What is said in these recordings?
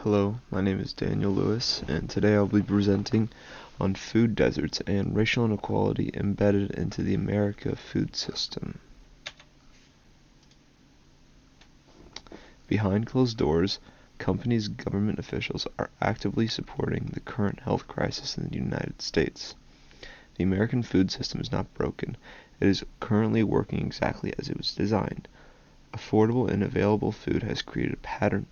Hello, my name is Daniel Lewis, and today I'll be presenting on food deserts and racial inequality embedded into the America food system. Behind closed doors, companies' government officials are actively supporting the current health crisis in the United States. The American food system is not broken. It is currently working exactly as it was designed. Affordable and available food has created a pattern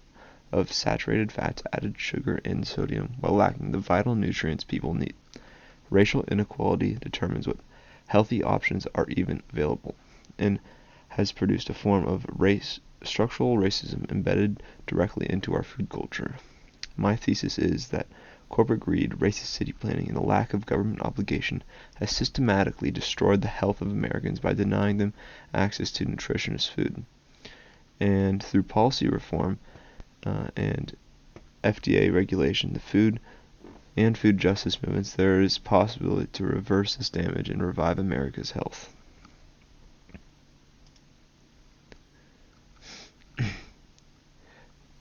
of saturated fats, added sugar, and sodium while lacking the vital nutrients people need. Racial inequality determines what healthy options are even available, and has produced a form of structural racism embedded directly into our food culture. My thesis is that corporate greed, racist city planning, and the lack of government obligation has systematically destroyed the health of Americans by denying them access to nutritious food. And through policy reform and FDA regulation, the food and food justice movements, there is possibility to reverse this damage and revive America's health.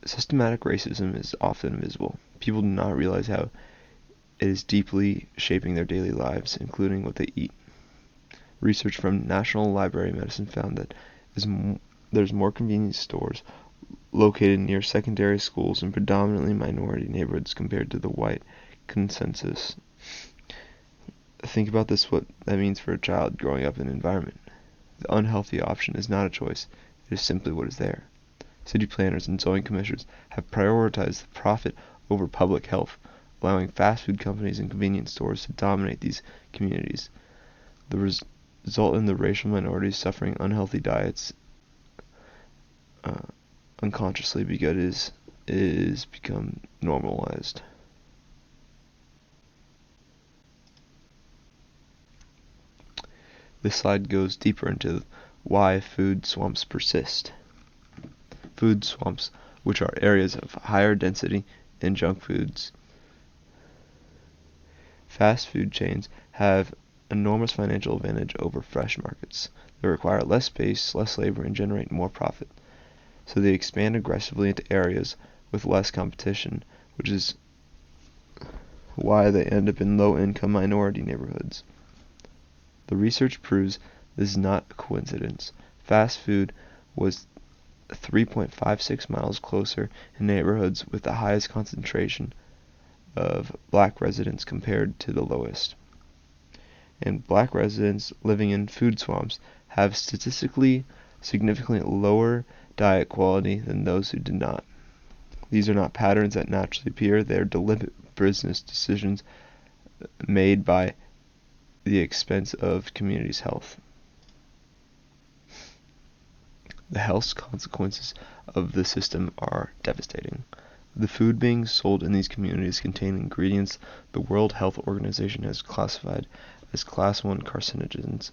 Systematic racism is often invisible. People do not realize how it is deeply shaping their daily lives, including what they eat. Research from National Library of Medicine found that there's more convenience stores located near secondary schools in predominantly minority neighborhoods compared to the white consensus. Think about this, what that means for a child growing up in an environment. The unhealthy option is not a choice, it is simply what is there. City planners and zoning commissioners have prioritized the profit over public health, allowing fast food companies and convenience stores to dominate these communities. The result in the racial minorities suffering unhealthy diets unconsciously because it is become normalized. This slide goes deeper into why food swamps persist. Food swamps, which are areas of higher density in junk foods. Fast food chains have enormous financial advantage over fresh markets. They require less space, less labor, and generate more profit. So they expand aggressively into areas with less competition, which is why they end up in low-income minority neighborhoods. The research proves this is not a coincidence. Fast food was 3.56 miles closer in neighborhoods with the highest concentration of black residents compared to the lowest. And black residents living in food swamps have statistically significantly lower diet quality than those who do not. These are not patterns that naturally appear, they are deliberate business decisions made by the expense of communities' health. The health consequences of the system are devastating. The food being sold in these communities contain ingredients the World Health Organization has classified as Class 1 carcinogens,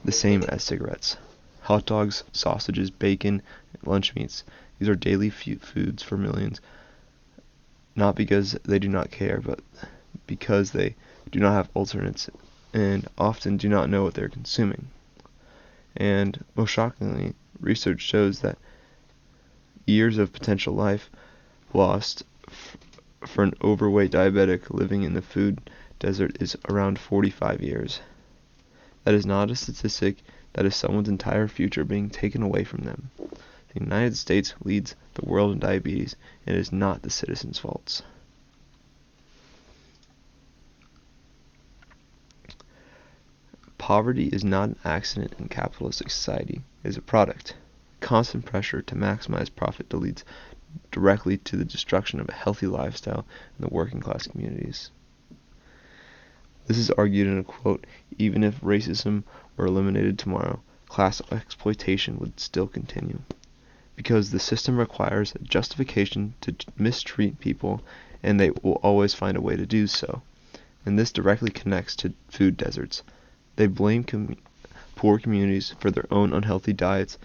the same as cigarettes. Hot dogs, sausages, bacon, lunch meats. These are daily foods for millions, not because they do not care, but because they do not have alternates and often do not know what they're consuming. And most shockingly, research shows that years of potential life lost for an overweight diabetic living in the food desert is around 45 years. That is not a statistic, that is someone's entire future being taken away from them. The United States leads the world in diabetes, and it is not the citizens' faults. Poverty is not an accident in capitalistic society, it is a product. Constant pressure to maximize profit leads directly to the destruction of a healthy lifestyle in the working class communities. This is argued in a quote, even if racism were eliminated tomorrow, class exploitation would still continue. Because the system requires a justification to mistreat people, and they will always find a way to do so. And this directly connects to food deserts. They blame poor communities for their own unhealthy diets,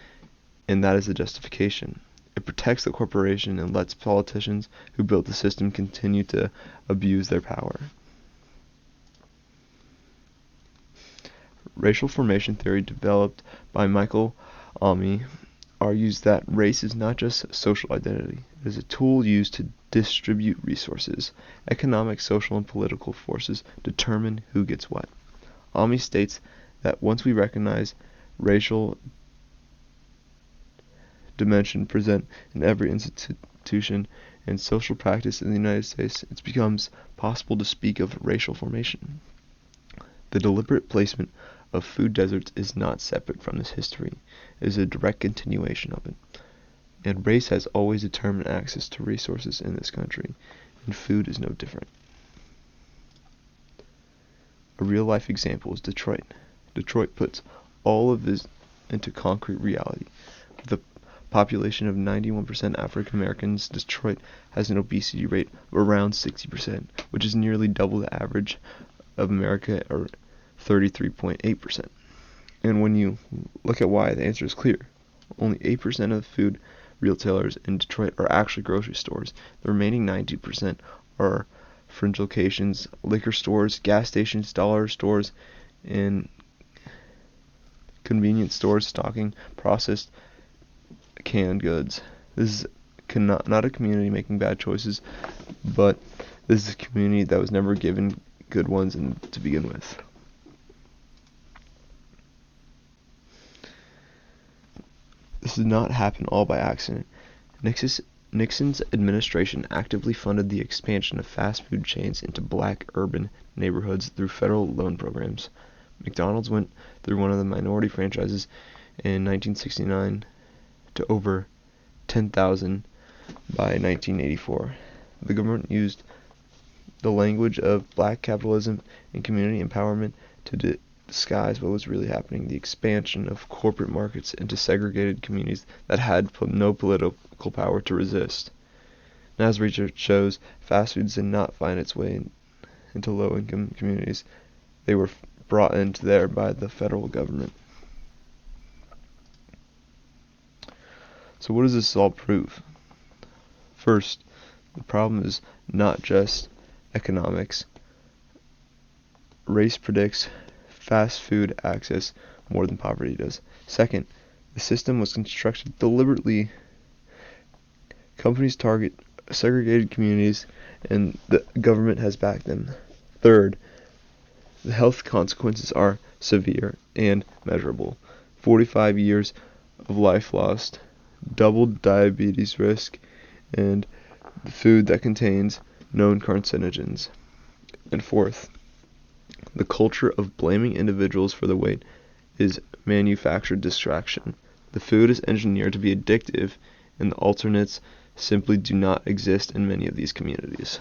and that is the justification. It protects the corporation and lets politicians who built the system continue to abuse their power. Racial formation theory developed by Michael Almy argues that race is not just a social identity, it is a tool used to distribute resources. Economic, social, and political forces determine who gets what. Almy states that once we recognize racial dimension present in every institution and social practice in the United States, it becomes possible to speak of racial formation. The deliberate placement of food deserts is not separate from this history. It is a direct continuation of it. And race has always determined access to resources in this country, and food is no different. A real-life example is Detroit. Detroit puts all of this into concrete reality. With a population of 91% African Americans, Detroit has an obesity rate of around 60%, which is nearly double the average of America, or 33.8%. And when you look at why, the answer is clear. Only 8% of the food retailers in Detroit are actually grocery stores. The remaining 90% are fringe locations, liquor stores, gas stations, dollar stores, and convenience stores stocking processed canned goods. This is not a community making bad choices, but this is a community that was never given good ones to begin with. This did not happen all by accident. Nixon's administration actively funded the expansion of fast food chains into black urban neighborhoods through federal loan programs. McDonald's went through one of the minority franchises in 1969 to over 10,000 by 1984. The government used the language of black capitalism and community empowerment to disguise what was really happening: the expansion of corporate markets into segregated communities that had no political power to resist. And as research shows, fast foods did not find its way into low-income communities. They were brought into there by the federal government. So what does this all prove? First, the problem is not just economics. Race predicts fast food access more than poverty does. Second, the system was constructed deliberately. Companies target segregated communities, and the government has backed them. Third, the health consequences are severe and measurable. 45 years of life lost, doubled diabetes risk, and the food that contains known carcinogens. And fourth, the culture of blaming individuals for the weight is manufactured distraction. The food is engineered to be addictive, and the alternates simply do not exist in many of these communities.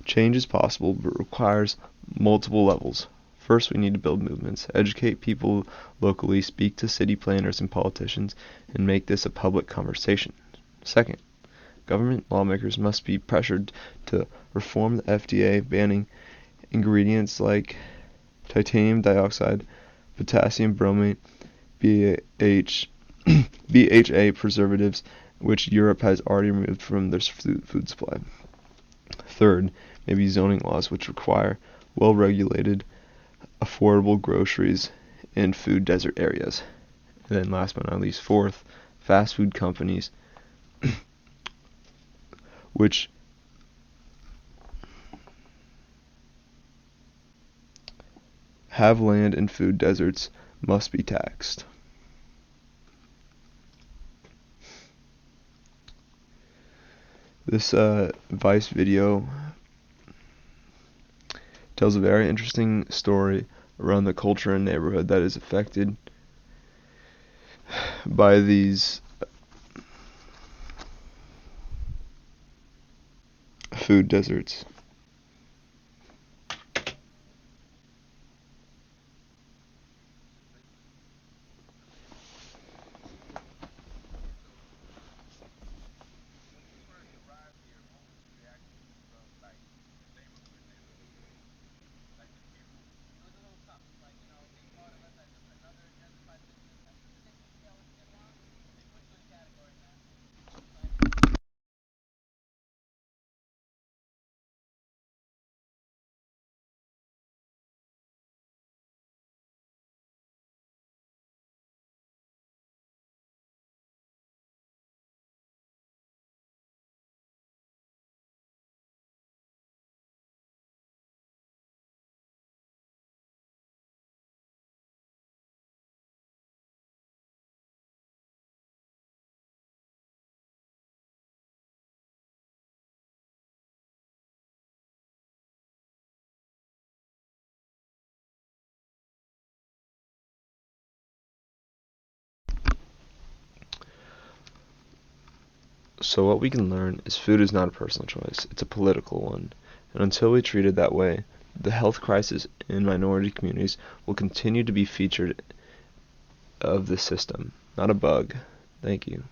Change is possible, but requires multiple levels. First, we need to build movements, educate people locally, speak to city planners and politicians, and make this a public conversation. Second, government lawmakers must be pressured to reform the FDA, banning ingredients like titanium dioxide, potassium bromate, BHA preservatives, which Europe has already removed from their food supply. Third, maybe zoning laws which require well-regulated, affordable groceries in food desert areas. And then last but not least, fourth, fast food companies which have land in food deserts must be taxed. This Vice video tells a very interesting story around the culture and neighborhood that is affected by these food deserts. So what we can learn is food is not a personal choice, it's a political one. And until we treat it that way, the health crisis in minority communities will continue to be featured of the system, not a bug. Thank you.